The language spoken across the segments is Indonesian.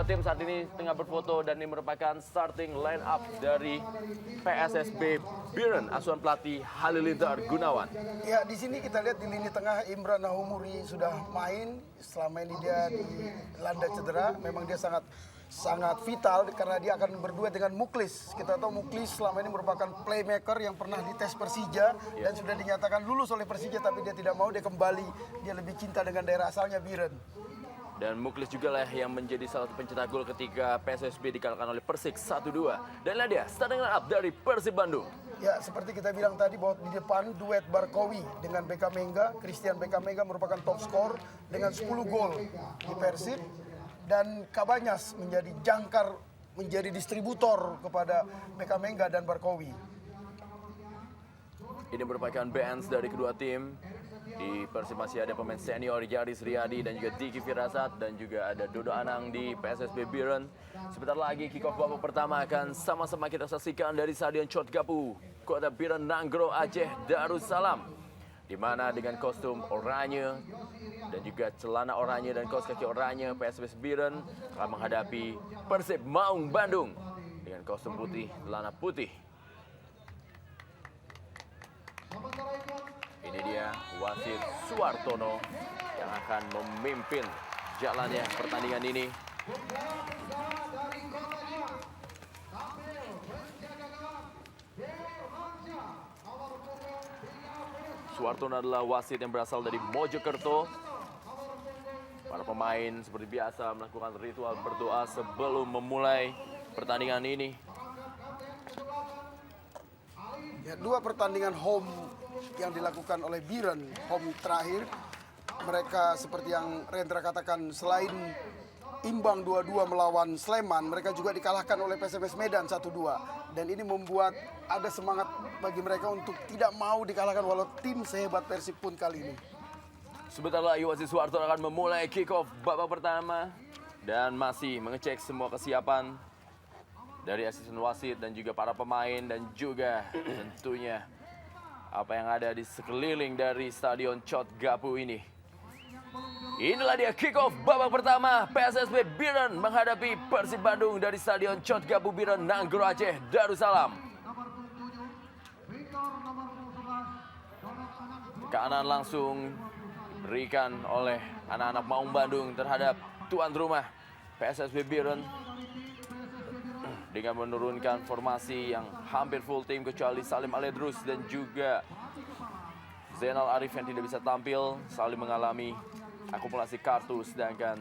tim saat ini tengah berfoto dan ini merupakan starting line up dari PSSB Biren asuhan pelatih Halilintar Gunawan. Ya, di sini kita lihat di lini tengah Imran Nahumuri sudah main. Selama ini dia dilanda cedera. Memang dia sangat vital karena dia akan berdua dengan Muklis. Kita tahu Muklis selama ini merupakan playmaker yang pernah dites Persija dan sudah dinyatakan lulus oleh Persija, tapi dia tidak mau, dia kembali. Dia lebih cinta dengan daerah asalnya Biren. Dan Muklis juga lah yang menjadi salah satu pencetak gol ketika PSSB dikalahkan oleh Persik 1-2. Dan lah dia starting line up dari Persib Bandung. Ya, seperti kita bilang tadi bahwa di depan duet Barkowi dengan BK Mengga. Christian BK Mengga merupakan top skor dengan 10 gol di Persib. Dan Kabanyas menjadi jangkar, menjadi distributor kepada BK Mengga dan Barkowi. Ini merupakan bench dari kedua tim. Di Persib masih ada pemain senior Yaris Riyadi dan juga Diki Firasat dan juga ada Dodo Anang di PSSB Biren. Sebentar lagi kick off babak pertama akan sama-sama kita saksikan dari Stadion Chot Gapu, Kota Biren, Nanggro, Aceh, Darussalam. Di mana dengan kostum oranye dan juga celana oranye dan kaos kaki oranye, PSSB Biren akan menghadapi Persib Maung Bandung dengan kostum putih, celana putih. Ini dia wasit Suartono yang akan memimpin jalannya pertandingan ini. Suartono adalah wasit yang berasal dari Mojokerto. Para pemain seperti biasa melakukan ritual berdoa sebelum memulai pertandingan ini. Ya, dua pertandingan home yang dilakukan oleh Biren, home terakhir. Mereka seperti yang Rendra katakan, selain imbang 2-2 melawan Sleman, mereka juga dikalahkan oleh PSMS Medan 1-2. Dan ini membuat ada semangat bagi mereka untuk tidak mau dikalahkan walau tim sehebat Persib pun kali ini. Sebentar lagi wasit Suartono akan memulai kick off babak pertama dan masih mengecek semua kesiapan dari asisten wasit dan juga para pemain dan juga tentunya apa yang ada di sekeliling dari Stadion Chot Gapu ini. Inilah dia kick off babak pertama PSSB Biren menghadapi Persib Bandung dari Stadion Chot Gapu Biren, Nanggro, Aceh, Darussalam. Tekanan langsung diberikan oleh anak-anak Maung Bandung terhadap tuan rumah PSSB Biren dengan menurunkan formasi yang hampir full tim kecuali Salim Aledrus dan juga Zainal Arif yang tidak bisa tampil. Salim mengalami akumulasi kartu sedangkan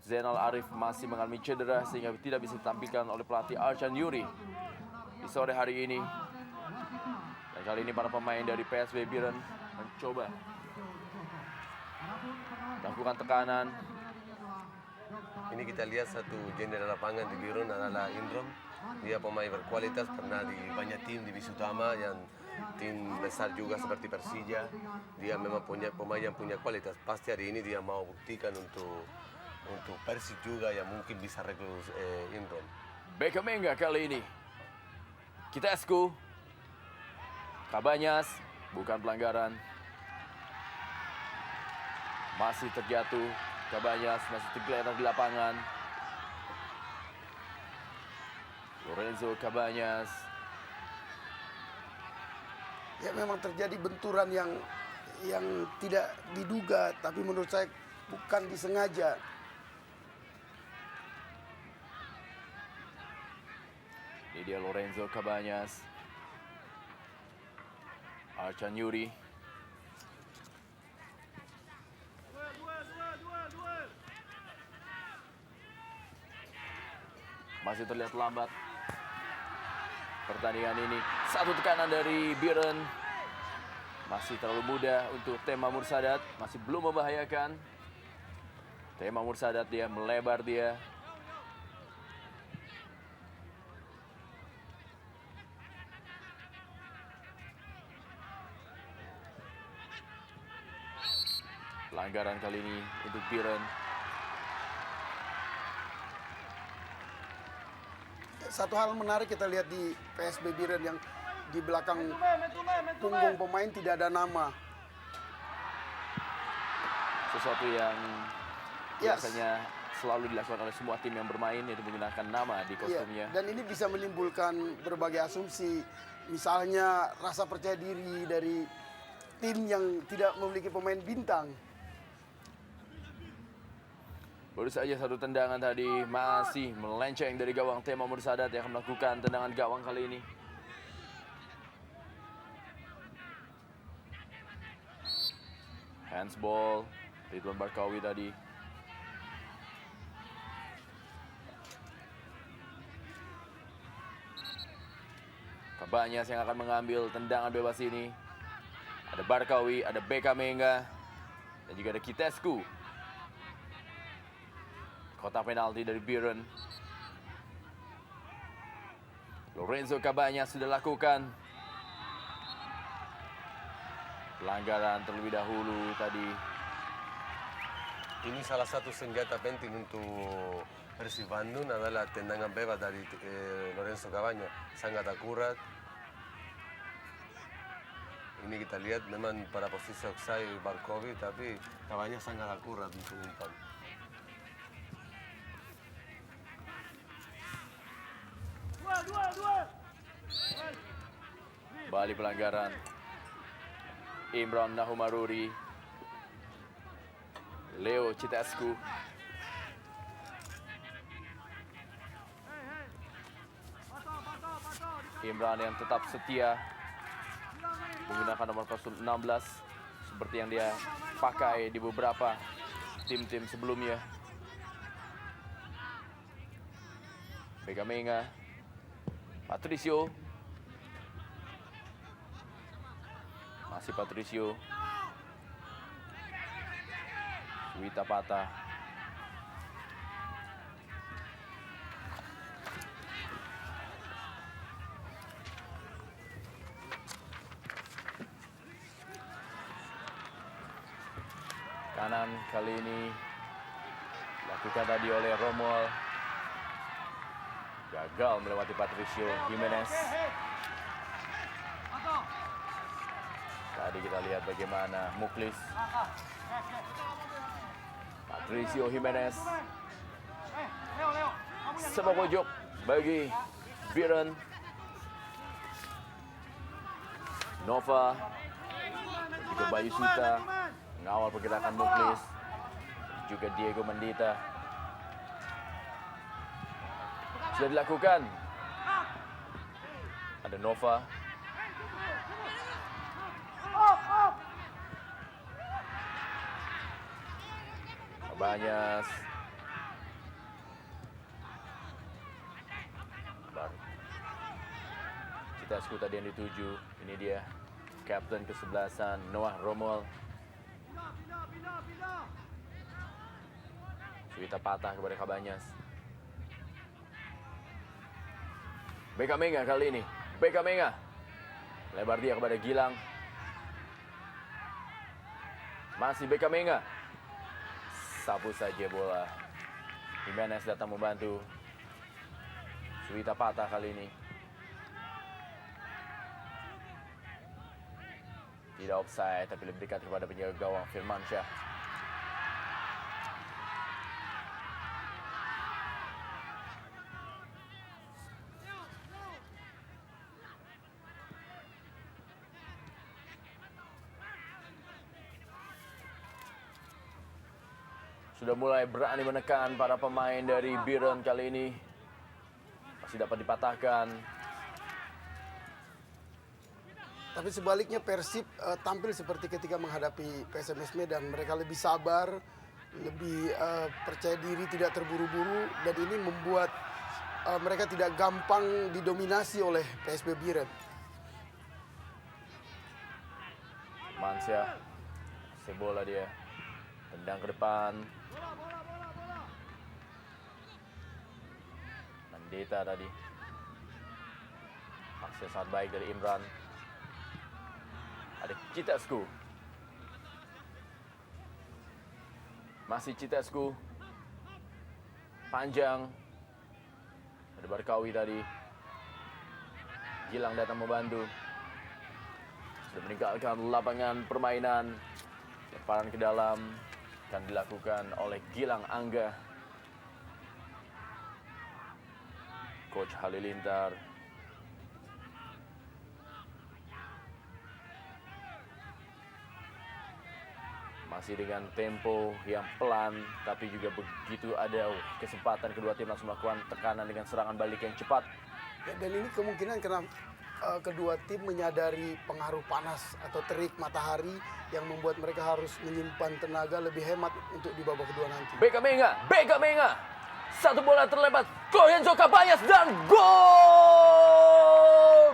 Zainal Arif masih mengalami cedera sehingga tidak bisa ditampilkan oleh pelatih Archan Yuri di sore hari ini. Dan kali ini para pemain dari PSB Biren mencoba melakukan tekanan. Ini kita lihat satu jenderal lapangan di Biren adalah Indrom. Dia pemain berkualitas, pernah di banyak tim divisi utama yang tim besar juga seperti Persija. Dia memang punya pemain yang punya kualitas. Pasti hari ini dia mau buktikan untuk Persib juga yang mungkin bisa rekrut Indrom. BK Mengga kali ini. Kitescu. Kabanyas, bukan pelanggaran. Masih terjatuh. Kabanyas masih tergeletak di lapangan. Lorenzo Kabanyas. Ya, memang terjadi benturan yang tidak diduga, tapi menurut saya bukan disengaja. Ini dia Lorenzo Kabanyas. Archan Yuri. Masih terlihat lambat pertandingan ini. Satu tekanan dari Biren. Masih terlalu mudah untuk Tema Mursadat. Masih belum membahayakan. Tema Mursadat dia melebar dia. Pelanggaran kali ini untuk Biren. Satu hal menarik kita lihat di PSB Biren yang di belakang punggung pemain tidak ada nama. Sesuatu yang biasanya selalu dilakukan oleh semua tim yang bermain, yaitu menggunakan nama di Iya, kostumnya. dan ini bisa menimbulkan berbagai asumsi. Misalnya rasa percaya diri dari tim yang tidak memiliki pemain bintang. Baru saja satu tendangan tadi masih melenceng dari gawang Tema Mursadat yang akan melakukan tendangan gawang kali ini. Handsball, Ridwan Barkawi tadi. Kabanyas yang akan mengambil tendangan bebas ini. Ada Barkawi, ada Beka Menga, dan juga ada Kitescu. Kotak penalti dari Biren. Lorenzo Kabanyas sudah lakukan pelanggaran terlebih dahulu tadi. Ini salah satu senjata penting untuk Persib Bandung adalah tendangan bebas dari Lorenzo Cabañas, sangat akurat. Ini kita lihat memang pada posisi offside Barkovi, tapi Cabañas sangat akurat untuk umpan. Balik pelanggaran. Imran Nahumaruri, Leo Kitescu. Imran yang tetap setia menggunakan nomor kostum 16 seperti yang dia pakai di beberapa tim-tim sebelumnya. Beka Menga, Patricio, masih Patricio, Suwita Patah, kanan kali ini dilakukan tadi oleh Romuald, gagal melewati Patricio Jimenez. Tadi kita lihat bagaimana Muklis, Patricio Jimenez, sepak pojok bagi Biren. Nova, juga Bayu Suta mengawal pergerakan Muklis, juga Diego Mendita. Sudah dilakukan. Ada Nova. Kabanyas. Baru. Kitescu tadi yang dituju. Ini dia. Kapten ke-11 Noah Romuald. Suwita Patah kepada Kabanyas. Beka Menga kali ini. Beka Menga. Lebar dia kepada Gilang. Masih Beka Menga. Sapu saja bola. Jimenez datang membantu. Suwita Patah kali ini. Tidak offside, tapi lebih dekat kepada penjaga gawang Firmansyah. Sudah mulai berani menekan para pemain dari Biren kali ini. Masih dapat dipatahkan. Tapi sebaliknya Persib tampil seperti ketika menghadapi PSMS Medan. Mereka lebih sabar, lebih percaya diri, tidak terburu-buru. Dan ini membuat mereka tidak gampang didominasi oleh PSB Biren. Mansyah, sebola dia. Tendang ke depan. Mendita tadi. Aksi sangat baik dari Imran. Ada Kitescu. Masih Kitescu. Panjang. Ada Barkawi tadi. Gilang datang membantu. Sudah meninggalkan lapangan permainan. Lemparan ke dalam akan dilakukan oleh Gilang Angga. Coach Halilintar. Masih dengan tempo yang pelan, tapi juga begitu ada kesempatan kedua tim langsung melakukan tekanan dengan serangan balik yang cepat. Ya, dan ini kemungkinan karena kedua tim menyadari pengaruh panas atau terik matahari yang membuat mereka harus menyimpan tenaga lebih hemat untuk di babak kedua nanti. Beckham Menga. Satu bola terlempar, Lorenzo Cabañas dan gol!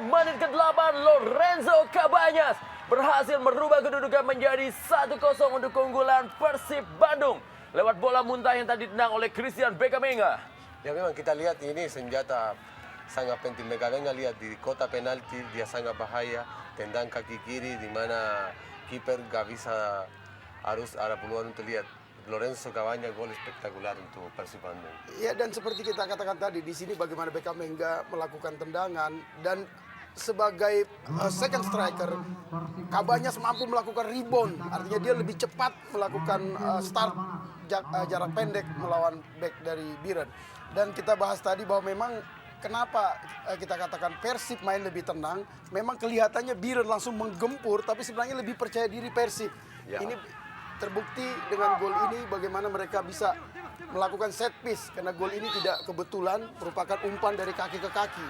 Menit ke-8, Lorenzo Cabañas berhasil merubah kedudukan menjadi 1-0 untuk keunggulan Persib Bandung. Lewat bola muntah yang tadi ditendang oleh Christian Beckham Menga. Ya memang kita lihat ini senjata sangat penting. Beckham lihat di kota penalti dia sangat bahaya, tendang kaki kiri di mana kiper gak bisa, harus ada peluang untuk lihat. Lorenzo Cabañas gol spektakular untuk Persib Bandung. Ya, dan seperti kita katakan tadi di sini bagaimana Beckham Menga melakukan tendangan dan sebagai second striker Cabañas mampu melakukan rebound, artinya dia lebih cepat melakukan start jarak pendek melawan back dari Biren. Dan kita bahas tadi bahwa memang kenapa kita katakan Persib main lebih tenang, memang kelihatannya Biren langsung menggempur, tapi sebenarnya lebih percaya diri Persib. Ya. Ini terbukti dengan gol ini bagaimana mereka bisa melakukan set piece, karena gol ini tidak kebetulan, merupakan umpan dari kaki ke kaki.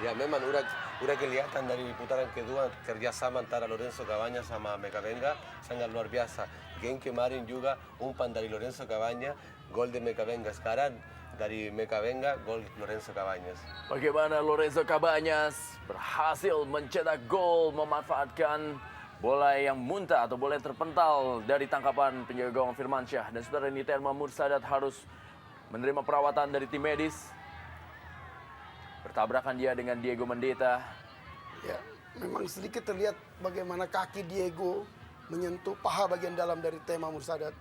Ya memang udah kelihatan dari putaran kedua kerjasama antara Lorenzo Cabañas sama Beckham sangat luar biasa. Game kemarin juga umpan dari Lorenzo Cabañas, gol de Beckham. Sekarang dari Beckham, gol Lorenzo Cabañas. Bagaimana Lorenzo Cabañas berhasil mencetak gol, memanfaatkan bola yang muntah atau bola yang terpental dari tangkapan penjaga gawang Firmansyah. Dan saudara ini Thelma Mursadat harus menerima perawatan dari tim medis. Bertabrakan dia dengan Diego Mendeta. Ya, memang sedikit terlihat bagaimana kaki Diego menyentuh paha bagian dalam dari Thelma Mursadat.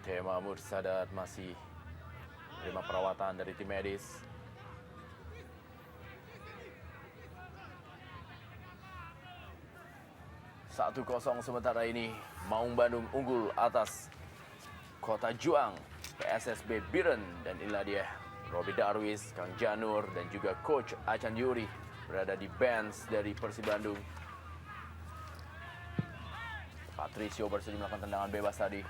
Thelma Mursadat masih menerima perawatan dari tim medis. Satu kosong sementara ini, Maung Bandung unggul atas Kota Juang, PSSB Biren. Dan inilah dia, Robi Darwis, Kang Janur, dan juga Coach Acan Yuri berada di bench dari Persib Bandung. Patricio bersedia melakukan tendangan bebas tadi.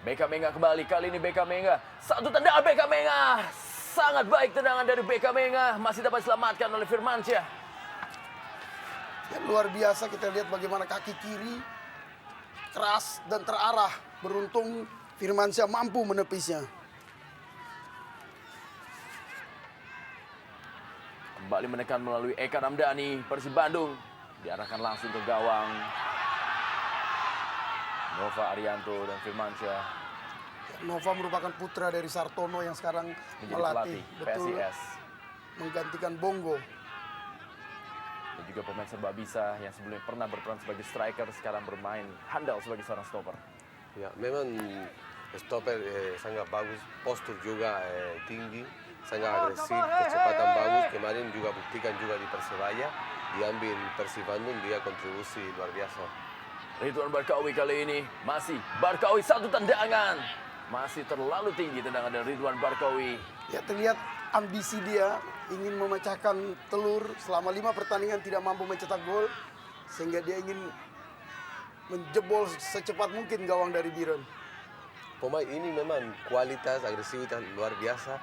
Beckham Menga kembali, kali ini Beckham Menga. Satu tendangan Beckham Menga. Sangat baik tendangan dari Beckham Menga. Masih dapat diselamatkan oleh Firmansyah. Yang luar biasa kita lihat bagaimana kaki kiri keras dan terarah. Beruntung Firmansyah mampu menepisnya. Kembali menekan melalui Eka Ramdhani, Persib Bandung diarahkan langsung ke gawang. Nova Arianto dan Firmansyah Nova merupakan putra dari Sartono yang sekarang menjadi melatih, pelatih PSIS. menggantikan Bongo. Dan juga pemain serba bisa yang sebelumnya pernah berperan sebagai striker, sekarang bermain handal sebagai seorang stopper. Ya memang stopper sangat bagus, postur juga tinggi, sangat agresif, kecepatan bagus. Kemarin juga buktikan juga di Persebaya, diambil Persib Bandung, dia kontribusi luar biasa. Ridwan Barkawi kali ini masih Barkawi, satu tendangan. Masih terlalu tinggi tendangan dari Ridwan Barkawi. Ya, terlihat ambisi dia ingin memecahkan telur. Selama 5 pertandingan tidak mampu mencetak gol, sehingga dia ingin menjebol secepat mungkin gawang dari Biren. Pemain ini memang kualitas, agresivitas luar biasa.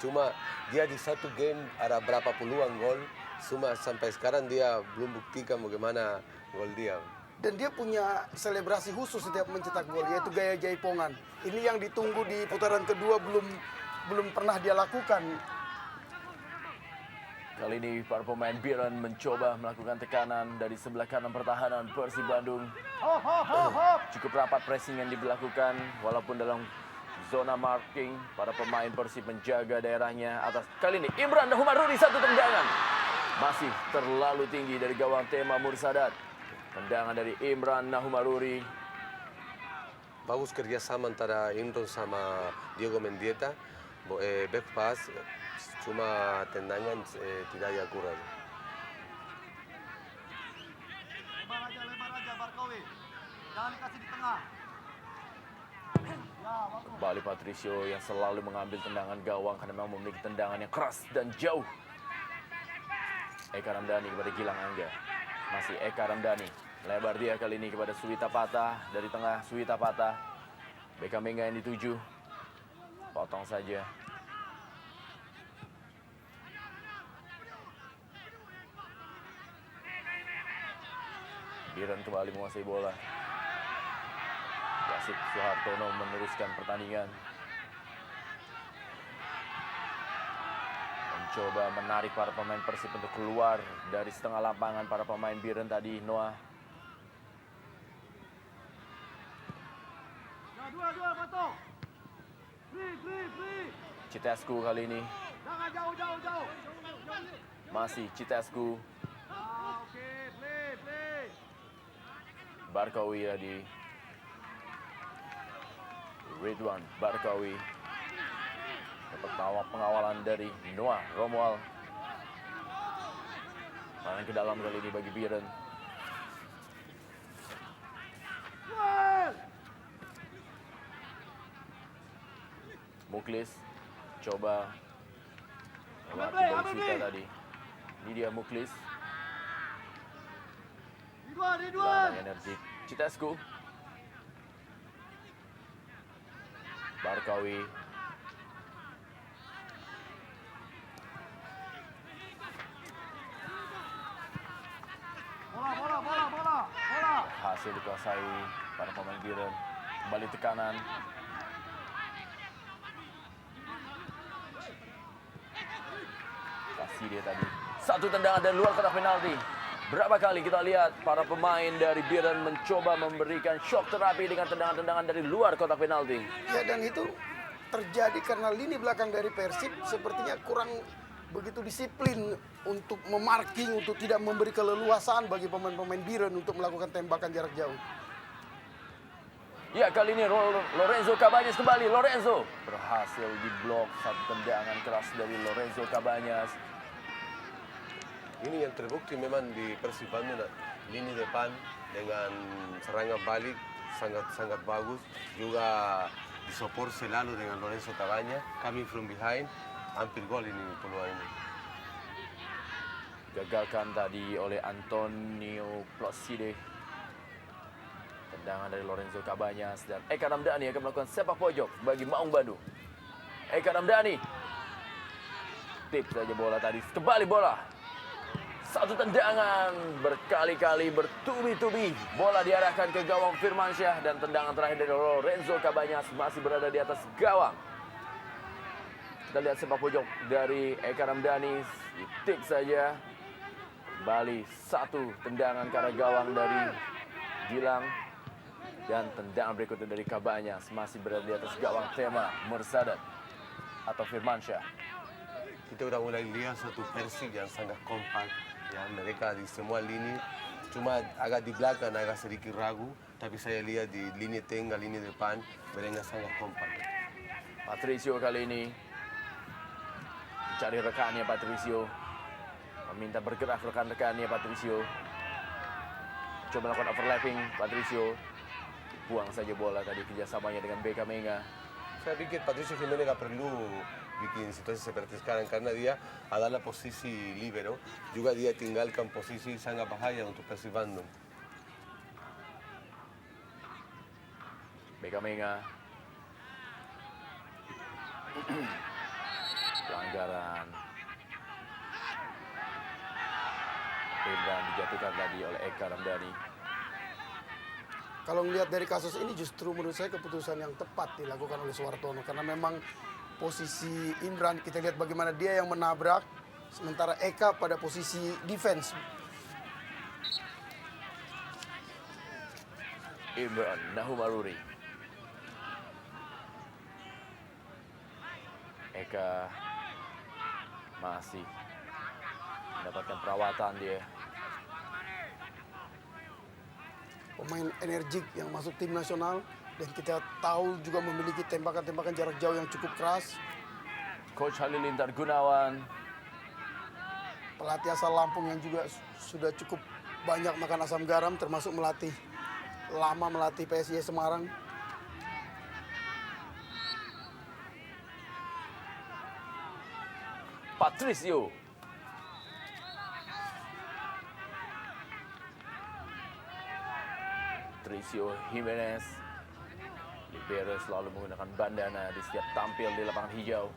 Cuma dia di satu game ada berapa puluhan gol. Cuma sampai sekarang dia belum buktikan bagaimana gol dia. Dan dia punya selebrasi khusus setiap mencetak gol, yaitu gaya jaipongan. Ini yang ditunggu di putaran kedua belum pernah dia lakukan. Kali ini para pemain Biren mencoba melakukan tekanan dari sebelah kanan pertahanan Persib Bandung. Cukup rapat pressing yang dilakukan, walaupun dalam zona marking, para pemain Persib menjaga daerahnya atas. Kali ini Imran Nahumaruri, satu tendangan. Masih terlalu tinggi dari gawang Thelma Mursadat. Tendangan dari Imran Nahumaruri. Bagus kerjasama antara Indron sama Diego Mendieta. Back pass, cuma tendangan tidak akurat. Lebar aja Barkawi. Jangan dikasih di tengah. Kembali Patricio yang selalu mengambil tendangan gawang karena memang memiliki tendangan yang keras dan jauh. Eka Ramdhani kepada Gilang Angga. Masih Eka Ramdhani. Lebar dia kali ini kepada Suwita Patah. Dari tengah Suwita Patah. Beka Mengga yang dituju. Potong saja. Biren kembali menguasai bola. Wasit Soehartono meneruskan pertandingan. Mencoba menarik para pemain Persib untuk keluar dari setengah lapangan para pemain Biren tadi, Noah. Citescu kali ini. Masih Citescu. Barkawi tadi. Ridwan Barkawi. Dapat pengawalan dari Noah Romuald. Main ke dalam kali ini bagi Biren. Muklis coba melewati Bawusita tadi. Ini dia Muklis. Gelandang energik Citescu. Barkawi. Hasil dikuasai para pemain Biren. Kembali tekanan. Kasih dia tadi. Satu tendangan dari luar kotak penalti. Berapa kali kita lihat para pemain dari Biren mencoba memberikan shock terapi dengan tendangan-tendangan dari luar kotak penalti. Ya, dan itu terjadi karena lini belakang dari Persib sepertinya kurang begitu disiplin untuk memarking, untuk tidak memberi keleluasaan bagi pemain-pemain Biren untuk melakukan tembakan jarak jauh. Ya, kali ini Lorenzo Cabañas kembali. Lorenzo berhasil diblok satu tendangan keras dari Lorenzo Cabañas. Ini yang terbukti memang di Persib Bandung, lini depan dengan serangan balik sangat bagus. Juga disopor selalu dengan Lorenzo Cabañas, coming from behind, hampir gol ini peluang ini. Gagalkan tadi oleh Antonio Ploside. Tendangan dari Lorenzo Cabañas dan Eka Ramdhani akan melakukan sepak pojok bagi Maung Bandung. Eka Ramdhani. Tip saja bola tadi, kembali bola. Satu tendangan berkali-kali bertubi-tubi. Bola diarahkan ke gawang Firmansyah dan tendangan terakhir dari Lorenzo Cabañas masih berada di atas gawang. Kita lihat sepak pojok dari Eka Ramdhani. Tip saja. Kembali satu tendangan ke arah gawang dari Gilang. Dan tendangan berikutnya dari Cabañas masih berada di atas gawang Tema Mersadat atau Firmansyah. Kita udah mulai lihat satu Persib yang sangat kompak. Ya, mereka di semua lini, cuma agak di belakang agak sedikit ragu. Tapi saya lihat di lini tengah, lini depan, mereka sangat kompak. Patricio kali ini mencari rekannya Patricio. Meminta bergerak rekan-rekannya Patricio. Coba melakukan overlapping Patricio. Buang saja bola tadi kerjasamanya dengan Beka Mengga. Saya pikir Patricio Jimenez nggak perlu bikin situasi seperti sekarang karena dia adalah posisi libero. Juga dia tinggalkan posisi sangat bahaya untuk Persib Bandung. Beka Mengga. Pelanggaran. Dan dijatuhkan tadi oleh Eka Ramdhani. Kalau melihat dari kasus ini justru menurut saya keputusan yang tepat dilakukan oleh Soehartono. Karena memang posisi Imran, kita lihat bagaimana dia yang menabrak. Sementara Eka pada posisi defense. Imran Nahumaruri. Eka masih mendapatkan perawatan dia. Pemain energik yang masuk tim nasional. Dan kita tahu juga memiliki tembakan-tembakan jarak jauh yang cukup keras. Coach Halilintar Gunawan. Pelatih asal Lampung yang juga sudah cukup banyak makan asam garam. Termasuk melatih PSIS Semarang. Patricio. Patricio Jimenez. Libero selalu menggunakan bandana di setiap tampil di lapangan hijau.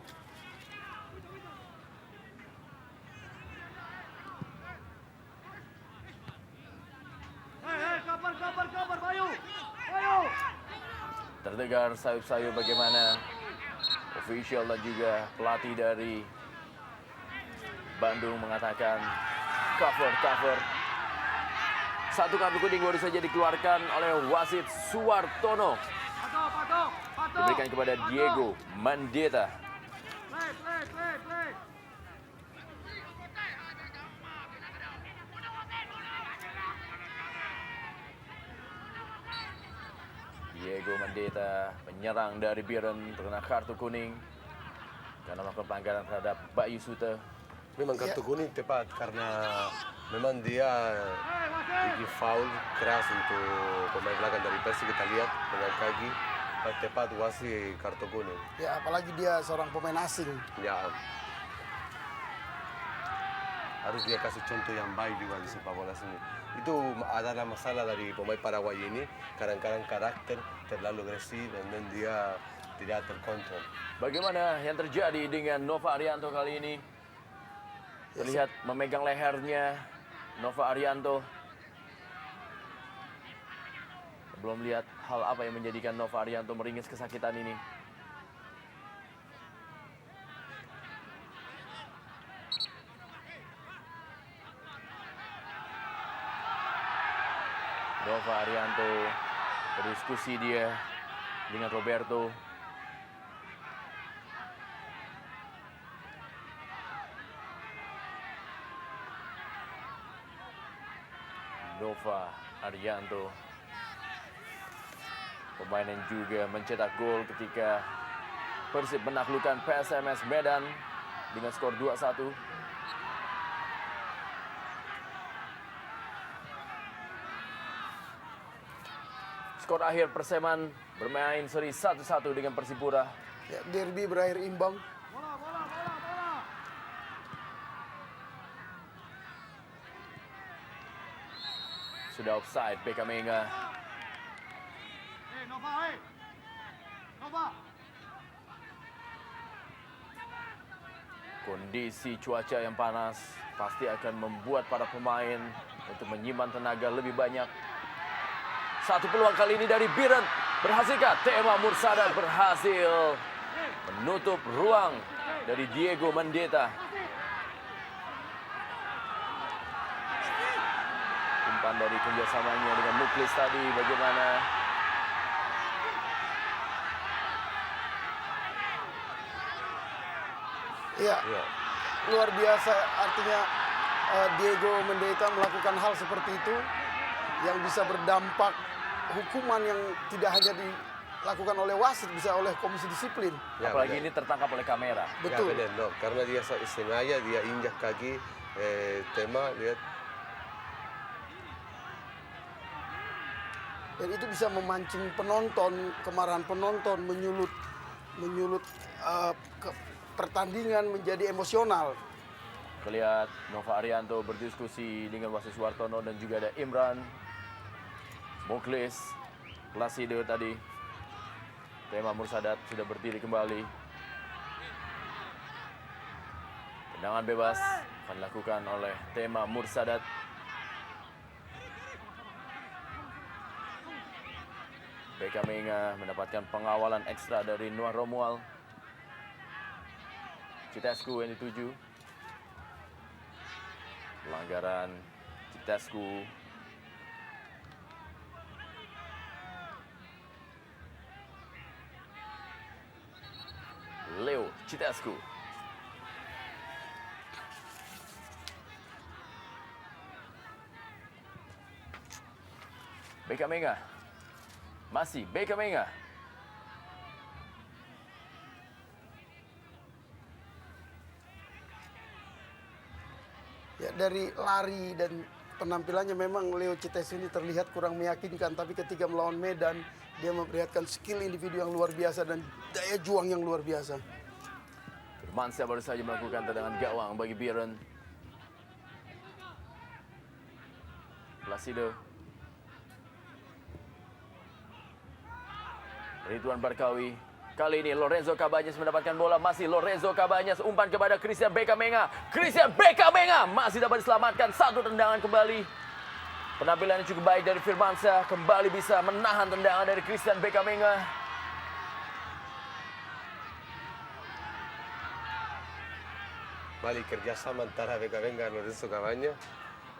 Kabar, Bayu. Bayu. Terdengar sayup-sayup bagaimana official dan juga pelatih dari Bandung mengatakan cover. Satu kartu kuning baru saja dikeluarkan oleh wasit Suwartono. Diberikan kepada Diego Mandeta. Play. Diego Mandeta menyerang dari Biren terkena kartu kuning karena melakukan pelanggaran terhadap Bayu Suta. Memang kartu kuning tepat karena memang dia bikin foul keras untuk pemain belakang dari Persi, kita lihat dengan kaki tepat wasit kartu kuning. Ya, apalagi dia seorang pemain asing. Ya, harus dia kasih contoh yang baik juga di sepak bola sini. Itu adalah masalah dari pemain Paraguay ini, kadang-kadang karakter terlalu agresif dan dia tidak terkontrol. Bagaimana yang terjadi dengan Nova Arianto kali ini? Terlihat memegang lehernya Nova Arianto. Belum lihat hal apa yang menjadikan Nova Arianto meringis kesakitan ini. Nova Arianto berdiskusi dia dengan Roberto. Nova Arianto, pemain yang juga mencetak gol ketika Persib menaklukkan PSMS Medan dengan skor 2-1. Skor akhir Perseman bermain seri 1-1 dengan Persipura. Ya, derby berakhir imbang. Sudah offside BK Menga. Nova. Kondisi cuaca yang panas pasti akan membuat para pemain untuk menyimpan tenaga lebih banyak. Satu peluang kali ini dari Biren. Berhasilkah? Tema Mursadat berhasil menutup ruang dari Diego Mandeta. Umpan dari kerjasamanya dengan Muklis tadi bagaimana? Iya, luar biasa. Artinya Diego Mandeta melakukan hal seperti itu yang bisa berdampak hukuman yang tidak hanya dilakukan oleh wasit, bisa oleh komisi disiplin. Ya, Apalagi benar. ini tertangkap oleh kamera. Betul. Ya, benar, no. Karena dia sengaja dia injak kaki Tema, lihat. Dan itu bisa memancing penonton, kemarahan penonton, menyulut pertandingan menjadi emosional. Kelihat Nova Arianto berdiskusi dengan wasit Suwartono dan juga ada Imran, Muklis, Placido tadi. Tema Mursadat sudah berdiri kembali. Tendangan bebas akan dilakukan oleh Tema Mursadat. BK Menga mendapatkan pengawalan ekstra dari Noah Romual. Citescu yang dituju. Pelanggaran Citescu. Leo Citescu. BK Menga. Masih BK Menga. Ya, dari lari dan penampilannya memang Leo Citescu ini terlihat kurang meyakinkan, tapi ketika melawan Medan dia memperlihatkan skill individu yang luar biasa dan daya juang yang luar biasa. Firmansyah baru saja melakukan tendangan gawang bagi Biren. Placido. Ridwan Barkawi. Kali ini Lorenzo Cabañas mendapatkan bola. Masih Lorenzo Cabañas umpan kepada Christian Becamenga. Christian Becamenga masih dapat diselamatkan. Satu tendangan kembali. Penampilannya cukup baik dari Firmansyah. Kembali bisa menahan tendangan dari Christian Becamenga. Kembali kerjasama antara Becamenga dan Lorenzo Cabañas.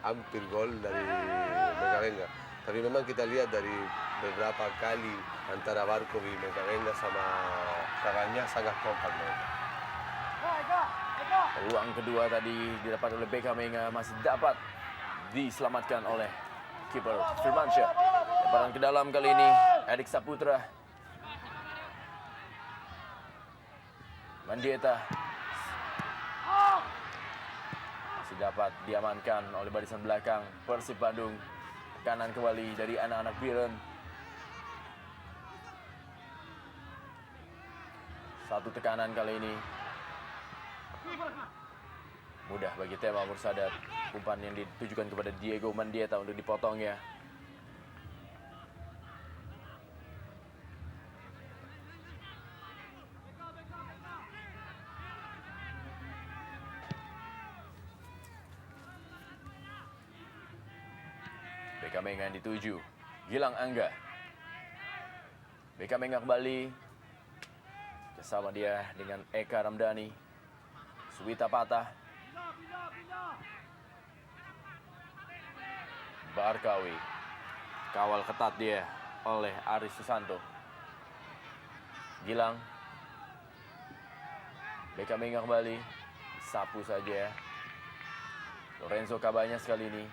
Hampir gol dari Becamenga. Tapi memang kita lihat dari beberapa kali antara Barkovi, Becamenga sama Cabañas sangat kompak mereka. Peluang kedua tadi didapat oleh Becamenga masih dapat diselamatkan oleh kiper Firmansyah. Lemparan ke dalam kali ini Erik Saputra. Mendieta masih dapat diamankan oleh barisan belakang Persib Bandung. Kanan kembali dari anak-anak Biren. Satu tekanan kali ini. Mudah bagi Tema Mursadat. Umpan yang ditujukan kepada Diego Mendieta untuk dipotongnya. Becamenga yang dituju. Gilang Angga. Becamenga kembali. Bersama dia dengan Eka Ramdhani. Suwita Patah. Barkawi. Kawal ketat dia oleh Aris Susanto. Gilang. Becamenga kembali. Sapu saja. Lorenzo Cabañas kali ini.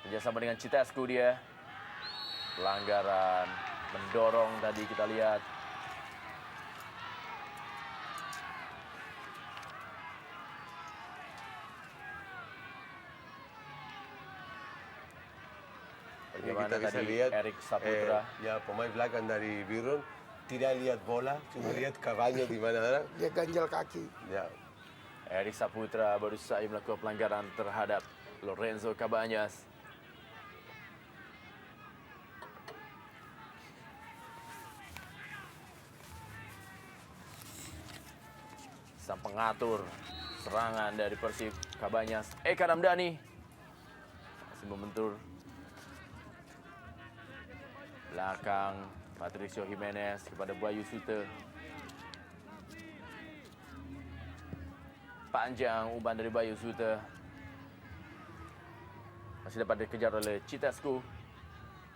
Kerjasama dengan Citescu dia. Pelanggaran. Mendorong tadi kita lihat. Bagaimana Kita bisa tadi lihat Erik Saputra. ya pemain belakang dari Biren tidak lihat bola, cuma lihat Cabañas di mana. Dia ganjal kaki. Ya, Erik Saputra baru saja melakukan pelanggaran terhadap Lorenzo Cabañas. Sang pengatur serangan dari Persib Cabañas, Eka Ramdhani masih membentur belakang Patricio Jimenez kepada Bayu Sute. Panjang umpan dari Bayu Sute. Masih dapat dikejar oleh Citescu.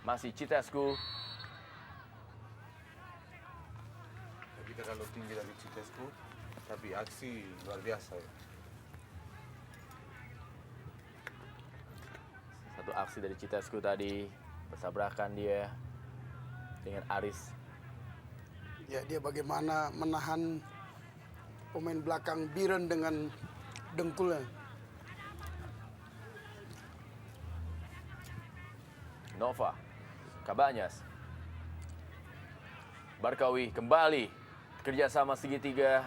Masih Citescu. kita kalau tinggi dari Citescu, tapi aksi luar biasa. Satu aksi dari Citescu tadi, bertabrakan dia dengan Aris. Ya, dia bagaimana menahan pemain belakang Biren dengan dengkulnya. Nova, Cabañas, Barkawi kembali. Kerjasama segitiga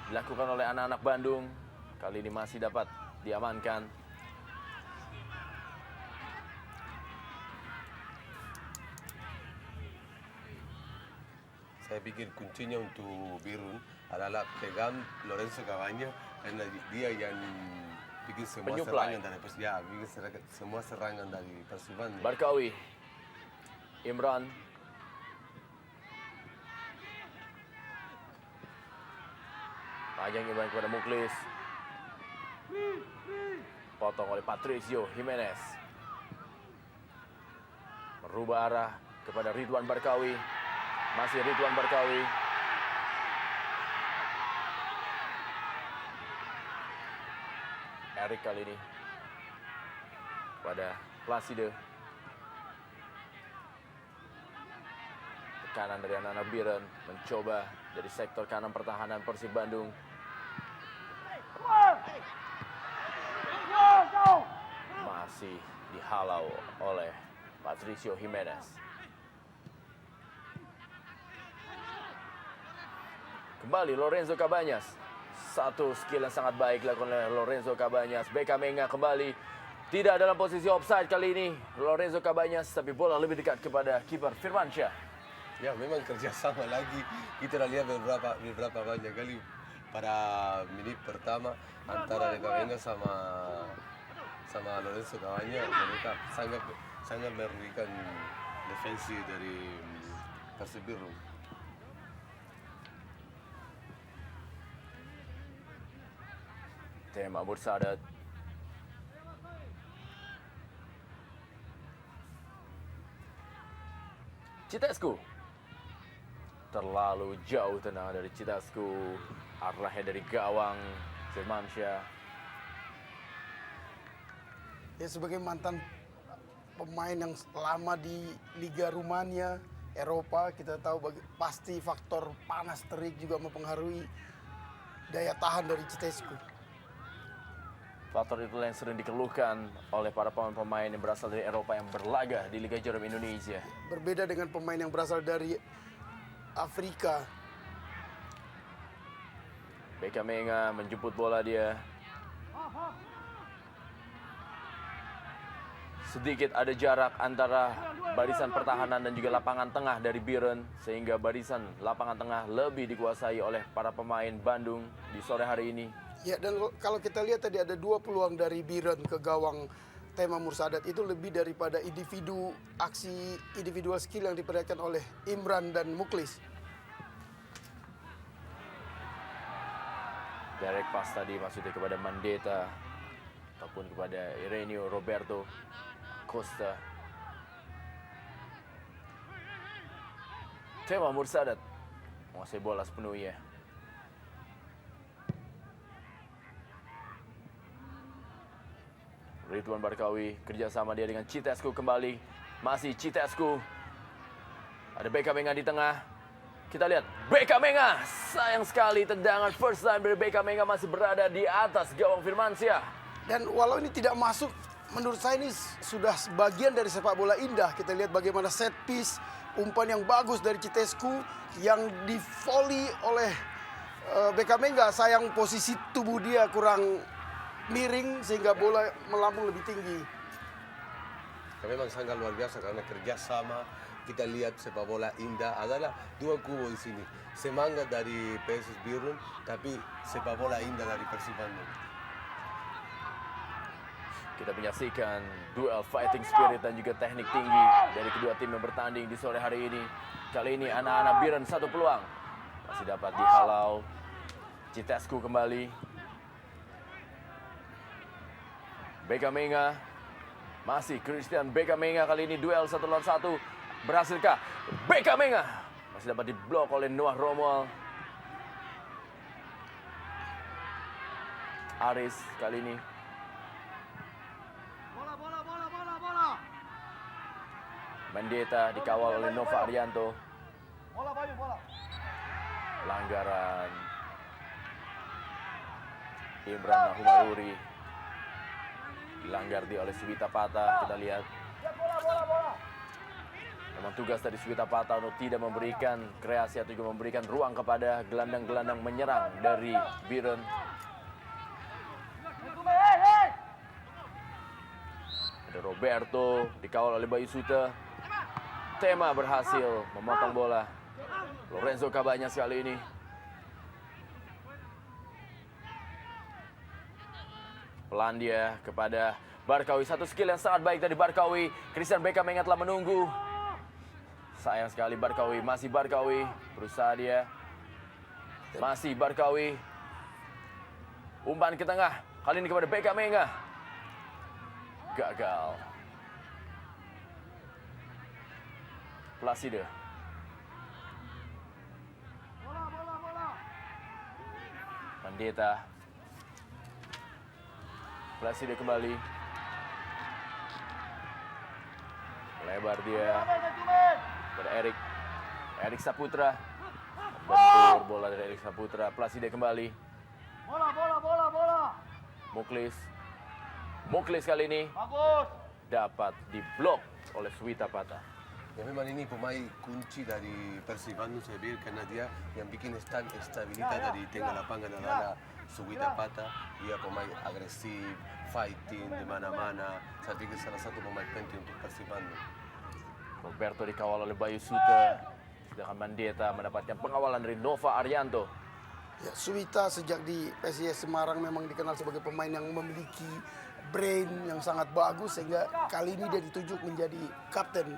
dilakukan oleh anak-anak Bandung. Kali ini masih dapat diamankan. Saya pikir kuncinya untuk Birun adalah pegang Lorenzo Cabañas karena dia yang bikin semua Penyuplai. serangan dari Persib. Ya, bikin semua serangan dari Persiban. Barkawi, Imran, panjang Imran kepada Muklis, potong oleh Patricio Jimenez, merubah arah kepada Ridwan Barkawi, masih Ridwan Barkawi. Erik kali ini kepada Placido. Tekanan dari anak-anak Biren mencoba dari sektor kanan pertahanan Persib Bandung. Masih dihalau oleh Patricio Jimenez. Kembali Lorenzo Cabañas. Satu skill yang sangat baik dilakukan oleh Lorenzo Cabañas. Bekamenga kembali. Tidak dalam posisi offside kali ini Lorenzo Cabañas, tapi bola lebih dekat kepada kiper Firmansyah. Ya, memang kerjasama lagi. Kita udah lihat beberapa banyak kali pada menit pertama antara Bekamenga sama Lorenzo Cabañas. Mereka sangat merugikan defensi dari Persib Biru. Tema Mursadat. Citescu. Terlalu jauh tenang dari Citescu. Arahnya dari gawang Firmansyah. Ya, sebagai mantan pemain yang lama di Liga Rumania, Eropa, kita tahu pasti faktor panas terik juga mempengaruhi daya tahan dari Citescu. Faktor itu yang sering dikeluhkan oleh para pemain-pemain yang berasal dari Eropa yang berlaga di Liga Jarum Indonesia. Berbeda dengan pemain yang berasal dari Afrika. Bekamenga menjemput bola dia. Sedikit ada jarak antara barisan pertahanan dan juga lapangan tengah dari Biren, sehingga barisan lapangan tengah lebih dikuasai oleh para pemain Bandung di sore hari ini. Ya, dan kalau kita lihat tadi ada 2 peluang dari Biren ke gawang Tema Mursadat, itu lebih daripada aksi individual skill yang diperlihatkan oleh Imran dan Muklis. Direct pass tadi maksudnya kepada Mandeta ataupun kepada Ireneo Roberto Costa. Tema Mursadat menguasai bola sepenuhnya. Ridwan Barkawi kerjasama dia dengan Citescu kembali. Masih Citescu. Ada Bekamenga di tengah. Kita lihat Bekamenga. Sayang sekali tendangan first time dari Bekamenga masih berada di atas gawang Firmansyah. Dan walau ini tidak masuk, menurut saya ini sudah sebagian dari sepak bola indah. Kita lihat bagaimana set piece, umpan yang bagus dari Citescu yang di volley oleh Bekamenga. Sayang posisi tubuh dia kurang miring sehingga bola melambung lebih tinggi. Memang sangat luar biasa karena kerjasama. Kita lihat sepak bola indah adalah 2 kubu di sini. Semangat dari PSS Birun, tapi sepak bola indah dari Persib Bandung. Kita menyaksikan duel fighting spirit dan juga teknik tinggi dari kedua tim yang bertanding di sore hari ini. Kali ini anak-anak Biren satu peluang. Masih dapat dihalau. Citescu kembali. Bekamenga. Masih Christian Bekamenga kali ini duel 1 lawan 1. Berhasilkah? Bekamenga masih dapat diblok oleh Noah Romuald. Aris kali ini. Bola. Mandeta dikawal oleh Nova Arianto. Bola, Bayu, bola. Pelanggaran Imran Nahumaruri. Dilanggar dia oleh Suwita Pata. Kita lihat. Bola. Memang tugas dari Suwita Pata untuk tidak memberikan kreasi atau juga memberikan ruang kepada gelandang-gelandang menyerang dari Biren. Ada Roberto dikawal oleh Bayu Suta. Tema berhasil memotong bola. Lorenzo Cabañas kali ini. Pelan dia kepada Barkawi. Satu skill yang sangat baik dari Barkawi. Christian Bekamenga telah menunggu. Sayang sekali Barkawi. Masih Barkawi. Berusaha dia. Masih Barkawi. Umpan ke tengah. Kali ini kepada Bekamenga. Gagal. Placide. Bola. Mandeta. Placide kembali. Lebar dia. Pada Erik Saputra. Bentur bola dari Erik Saputra. Placide kembali. Bola. Muklis kali ini Bagus. dapat diblok oleh Suwita Pata. Ya memang ini pemain kunci dari Persib Bandung saya pikir karena dia yang bikin stabilitas dari tengah lapangan adalah Suwita Pata. Dia pemain agresif, fighting di mana-mana. Saya pikir salah satu pemain penting untuk Persib Bandung. Roberto dikawal oleh Bayu Sute, sedangkan Mandieta mendapatkan pengawalan dari Nova Arianto. Ya, Suwita sejak di PSIS Semarang memang dikenal sebagai pemain yang memiliki brain yang sangat bagus sehingga kali ini dia ditunjuk menjadi kapten.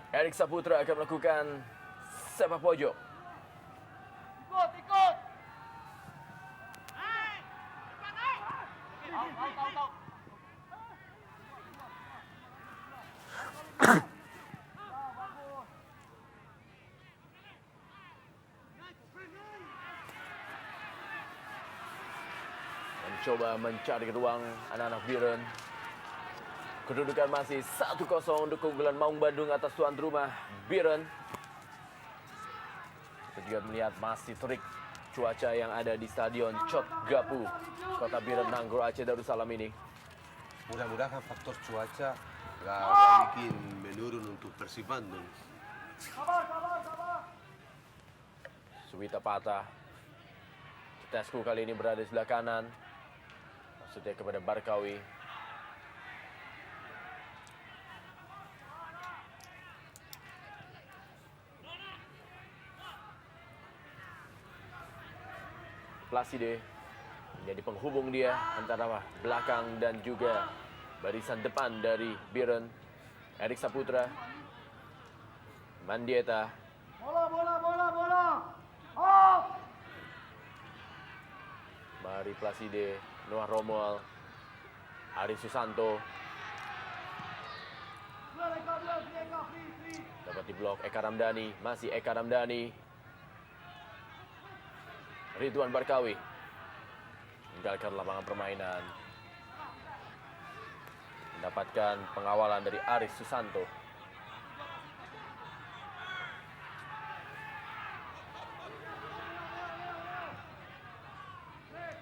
Erik Saputra akan melakukan sepak pojok. Ikut, ikut. Out. Mencoba mencari ruang anak-anak Biren. Kedudukan masih 1-0 untuk keunggulan Maung Bandung atas tuan rumah Biren. Kita juga melihat masih terik cuaca yang ada di Stadion Cot Gapu, Kota Biren, Nanggro Aceh Darussalam ini. Mudah-mudahan faktor cuaca nggak bikin menurun untuk Persib Bandung. Suwita Pata. Citesku kali ini berada di sebelah kanan. Maksudnya kepada Barkawi. Placide menjadi penghubung dia antara belakang dan juga barisan depan dari Biren. Erik Saputra, Mandieta, Bola. Off. Mari Placide, Noah Romuald, Ari Susanto. Dapat diblok Eka Ramdhani, masih Eka Ramdhani. Ridwan Barkawi meninggalkan lapangan permainan. Mendapatkan pengawalan dari Aris Susanto.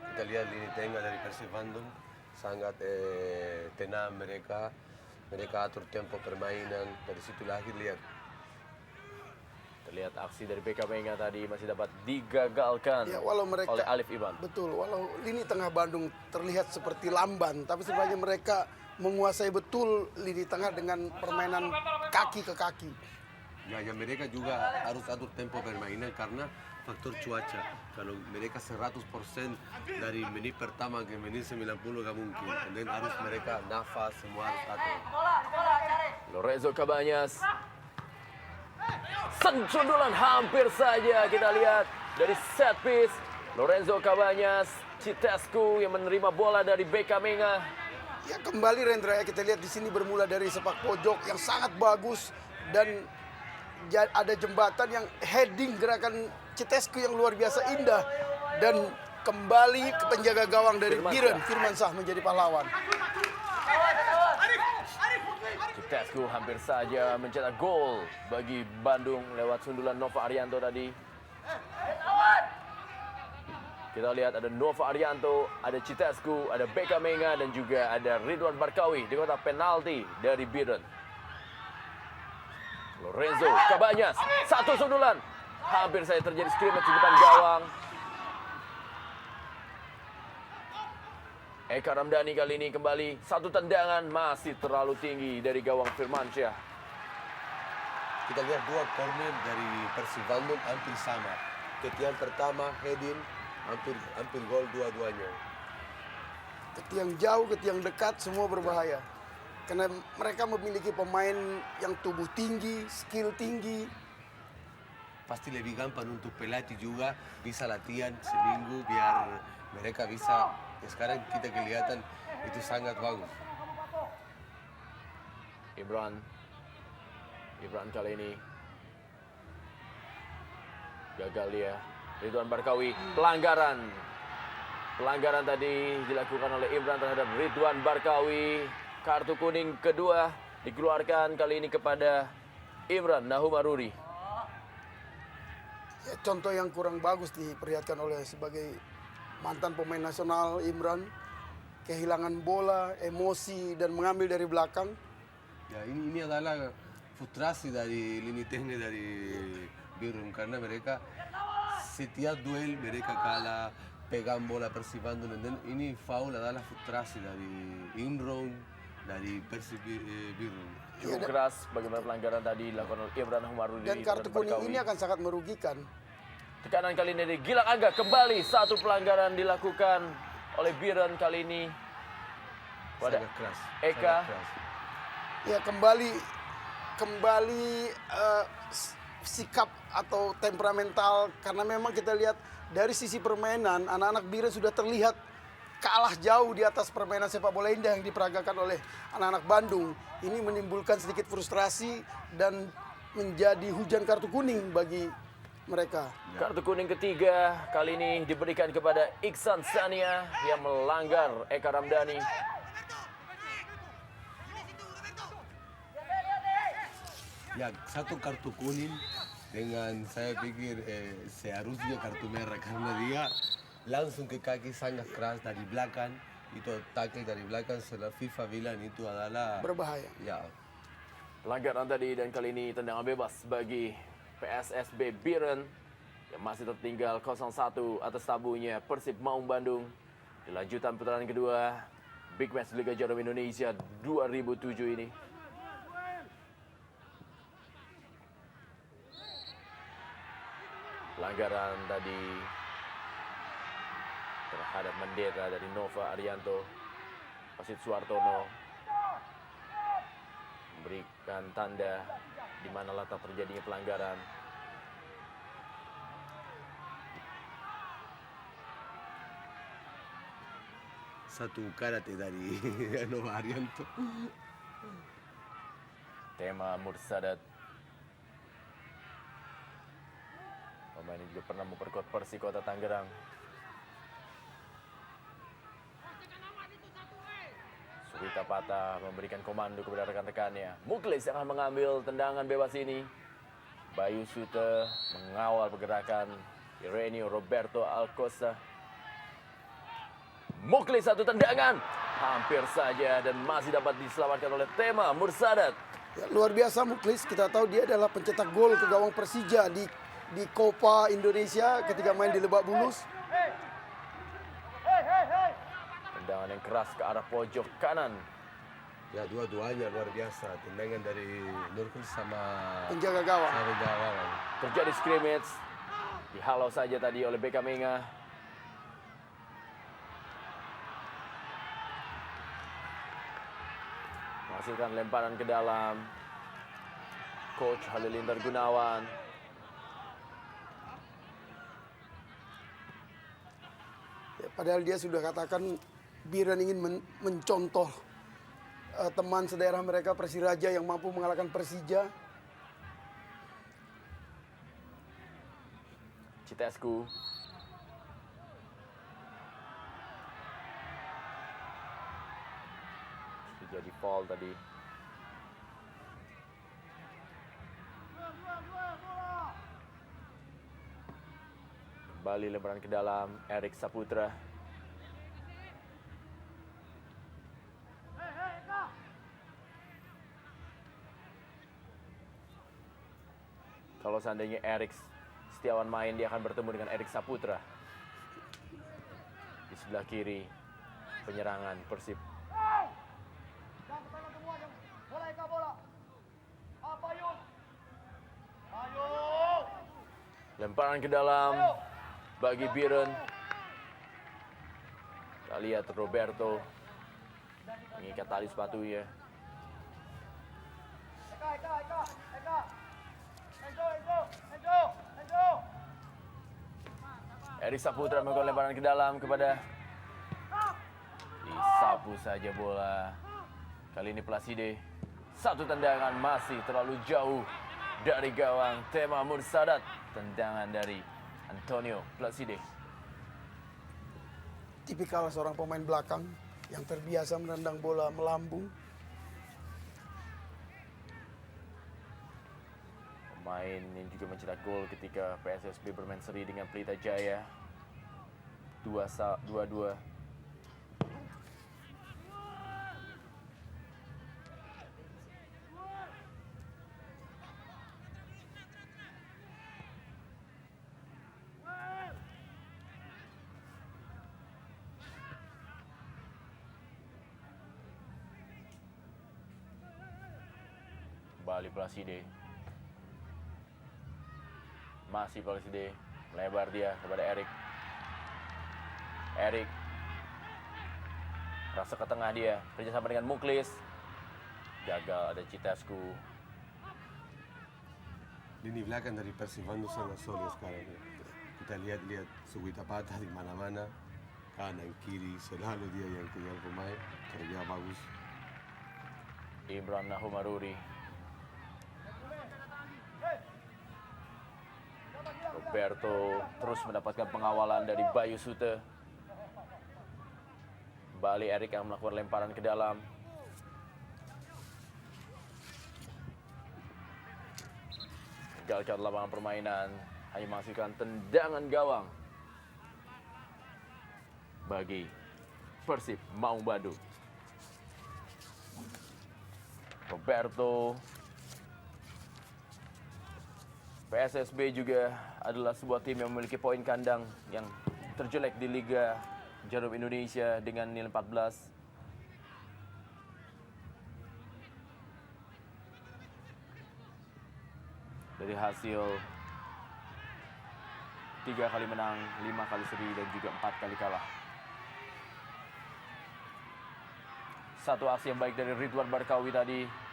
Kita lihat lini tengah dari Persib Bandung sangat tenang mereka atur tempo permainan. Dari situ lahir lihat. Terlihat aksi dari BK Menga tadi masih dapat digagalkan Ya, walau mereka oleh Alif Iban. Betul, walau lini tengah Bandung terlihat seperti lamban, tapi sebenarnya mereka menguasai betul lini tengah dengan permainan kaki ke kaki. Ya mereka juga harus atur tempo permainan karena faktor cuaca. Kalau mereka 100% dari menit pertama ke menit 90 gak mungkin. Dan harus mereka nafas, semua harus atur. Lorenzo Cabañas. Sundulan hampir saja kita lihat dari set piece. Lorenzo Cabañas, Citesku yang menerima bola dari BK Menga. Ya, kembali Rendra, kita lihat di sini bermula dari sepak pojok yang sangat bagus dan ada jembatan yang heading gerakan Citesku yang luar biasa indah dan kembali ke penjaga gawang dari Biren, Firman Shah menjadi pahlawan. Citesku hampir saja mencetak gol bagi Bandung lewat sundulan Nova Arianto tadi. Kita lihat ada Nova Arianto, ada Citesku, ada BK Menga dan juga ada Ridwan Barkawi di kotak penalti dari Biren. Lorenzo Cabañas, satu sundulan. Hampir saja terjadi scrimmage di depan gawang. Eka Ramdhani kali ini kembali satu tendangan masih terlalu tinggi dari gawang Firmansyah. Kita lihat dua corner dari Persib Bandung hampir sama. Ketiang pertama heading hampir gol dua-duanya. Ketiang jauh, ketiang dekat, semua berbahaya. Karena mereka memiliki pemain yang tubuh tinggi, skill tinggi. Pasti lebih gampang untuk pelatih juga bisa latihan seminggu biar mereka bisa. Ya sekarang kita kelihatan itu sangat bagus. Ibran kali ini gagal dia. Ridwan Barkawi, pelanggaran tadi dilakukan oleh Ibran terhadap Ridwan Barkawi. Kartu kuning kedua dikeluarkan kali ini kepada Imran Nahumaruri. Ya, contoh yang kurang bagus diperlihatkan oleh sebagai mantan pemain nasional Imran. Kehilangan bola, emosi dan mengambil dari belakang. Ya, ini adalah frustrasi dari lini teknis dari Biron karena mereka setiap duel mereka kalah, pegang bola Persib Bandung. Dan ini foul adalah frustrasi dari Indrom, dari Persib Biron. Cukup keras bagaimana pelanggaran tadi dilakukan oleh Imran Humarudi Dan kartu kuning ini akan sangat merugikan. Tekanan kali ini dari Gilang Angga, kembali satu pelanggaran dilakukan oleh Biren kali ini pada Sangat keras. Eka. sangat keras. Ya kembali sikap atau temperamental, karena memang kita lihat dari sisi permainan anak-anak Biren sudah terlihat kalah jauh di atas permainan sepak bola indah yang diperagakan oleh anak-anak Bandung. Ini menimbulkan sedikit frustrasi dan menjadi hujan kartu kuning bagi mereka. Kartu kuning ketiga kali ini diberikan kepada Iksan Sania yang melanggar Eka Ramdhani. Ya, satu kartu kuning dengan saya pikir seharusnya kartu merah karena dia langsung ke kaki sangat keras dari belakang. Itu tackle dari belakang, setelah FIFA bilang itu adalah Berbahaya. ya. Pelanggaran tadi dan kali ini tendangan bebas bagi PSSB Biren yang masih tertinggal 0-1 atas tabunya Persib Maung Bandung. Di lanjutan putaran kedua Big Match Liga Jarum Indonesia 2007 ini. Pelanggaran tadi terhadap Mendera dari Nova Arianto. Wasit Suartono memberikan tanda di mana letak terjadinya pelanggaran. Satu karate dari Nova Arianto. Tema Mursadat. Pemain ini juga pernah memperkuat Persi Kota Tangerang. Surita Pata memberikan komando kepada rekan-rekannya. Muklis yang akan mengambil tendangan bebas ini. Bayu Sute mengawal pergerakan Irenio Roberto Alcosta. Muklis satu tendangan. Hampir saja dan masih dapat diselamatkan oleh Tema Mursadat. Ya, luar biasa Muklis, kita tahu dia adalah pencetak gol ke gawang Persija di Copa Indonesia ketika main di Lebak Bulus. Tendangan yang keras ke arah pojok kanan. Ya, dua-duanya luar biasa. Tendangan dari Nurkul sama Penjaga gawang. gawang. Terjadi scrimmage. Dihalau saja tadi oleh Beka Menga. Menghasilkan lemparan ke dalam. Coach Halilintar Gunawan. Ya, padahal dia sudah katakan Biren ingin mencontoh teman sedaerah mereka Persiraja yang mampu mengalahkan Persija. Citescu. Jadi foul tadi. Kembali lemparan ke dalam Erik Saputra. Kalau seandainya Erik Setiawan main, dia akan bertemu dengan Erik Saputra. Di sebelah kiri penyerangan Persib. Jangan ke sana semua, jangan. Bola Eka, bola. Apa Yus? Ayo. Lemparan ke dalam bagi Biren. Kita lihat Roberto mengikat tali sepatunya. Eka. Enzo. Erik Saputra melakukan lemparan ke dalam kepada disapu saja bola. Kali ini Placide. Satu tendangan masih terlalu jauh dari gawang Tema Mursadat. Tendangan dari Antonio Placide. Tipikal seorang pemain belakang yang terbiasa menendang bola melambung. Pemain yang juga mencetak gol ketika PSSB bermain seri dengan Pelita Jaya. 2-2. Kembali Placide. Masih Placide. Melebar dia kepada Erik. Erik. Rasa ke tengah dia. Kerjasama dengan Muklis. Gagal, ada Citescu. Lini belakang dari Persib Bandung sangat solid sekarang. Kita lihat Sugita Patah di mana-mana. Kanan kiri selalu dia yang kejar pemain. Kerja bagus. Imran Nahumaruri. Roberto terus mendapatkan pengawalan dari Bayu Sute. Kembali Erik yang melakukan lemparan ke dalam. Gagal lapangan permainan. Hanya menghasilkan tendangan gawang bagi Persib Maung Bandung. Roberto. PSSB juga adalah sebuah tim yang memiliki poin kandang yang terjelek di Liga Jarum Indonesia dengan nilai 14. Dari hasil 3 kali menang, 5 kali seri, dan juga 4 kali kalah. Satu aksi yang baik dari Ridwan Barkawi tadi.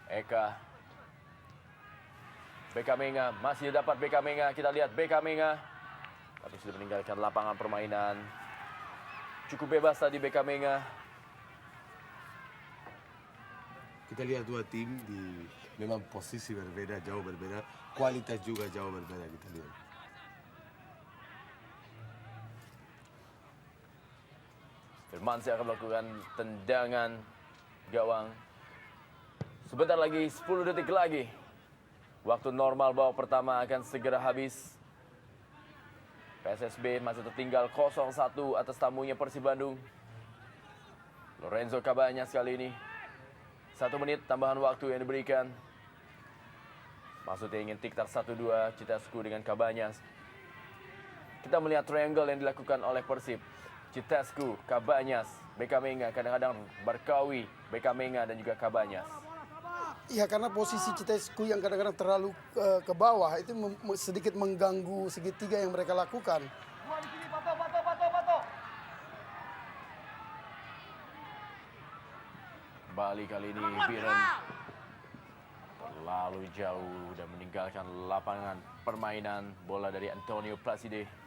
Eka. BK Menga, masih dapat BK Menga. Kita lihat BK Menga. Tapi sudah meninggalkan lapangan permainan. Cukup bebas tadi BK Menga. Kita lihat dua tim di memang posisi berbeda, jauh berbeda. Kualitas juga jauh berbeda kita lihat. Firmansyah akan melakukan tendangan gawang. Sebentar lagi, 10 detik lagi. Waktu normal babak pertama akan segera habis. PSSB masih tertinggal 0-1 atas tamunya Persib Bandung. Lorenzo Cabanyas kali ini. 1 menit tambahan waktu yang diberikan. Maksudnya ingin tiktar 1-2 Citescu dengan Cabanyas. Kita melihat triangle yang dilakukan oleh Persib. Citescu, Cabanyas, BK Menga, kadang-kadang Barkawi, BK Menga, dan juga Cabanyas. Ya karena posisi Citescu yang kadang-kadang terlalu ke bawah itu sedikit mengganggu segitiga yang mereka lakukan. Dua di sini, Pato. Kembali kali ini Biren terlalu jauh dan meninggalkan lapangan permainan. Bola dari Antonio Placide.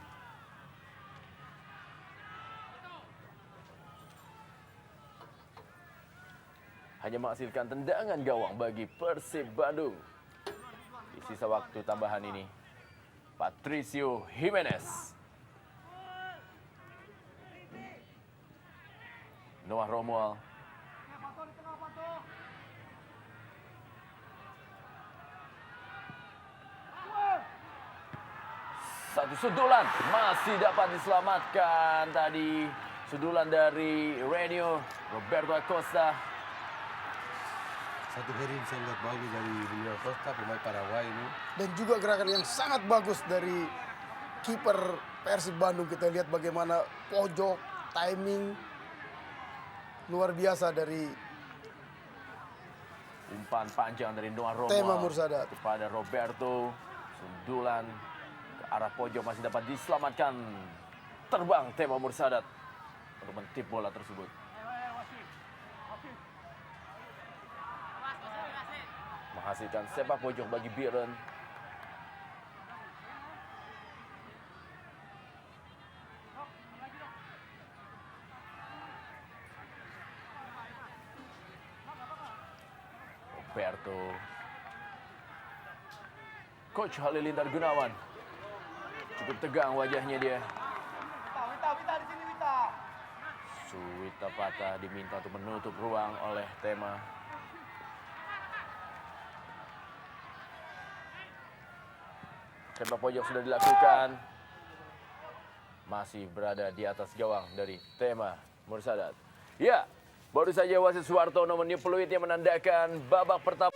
Hanya menghasilkan tendangan gawang bagi Persib Bandung. Di sisa waktu tambahan ini, Patricio Jimenez. Noah Romual. Pato di tengah, Pato. Satu sundulan masih dapat diselamatkan tadi. Sundulan dari Renio Roberto Acosta. Satu heading sangat bagus dari Junior Costa, pemain Paraguay ini. Dan juga gerakan yang sangat bagus dari kiper Persib Bandung. Kita lihat bagaimana pojok, timing luar biasa dari Umpan panjang dari Noah Romual Tema Mursadat kepada Roberto. Sundulan ke arah pojok masih dapat diselamatkan. Terbang Tema Mursadat untuk mentip bola tersebut. Menghasilkan sepak pojok bagi Biren. Roberto. Coach Halilintar Gunawan. Cukup tegang wajahnya dia. Wita di sini, Wita. Suwita Patah diminta untuk menutup ruang oleh Tema. Sepak pojok sudah dilakukan. Masih berada di atas gawang dari Tema Mursadat. Ya, baru saja wasit Suwartono meniup peluit yang menandakan babak pertama.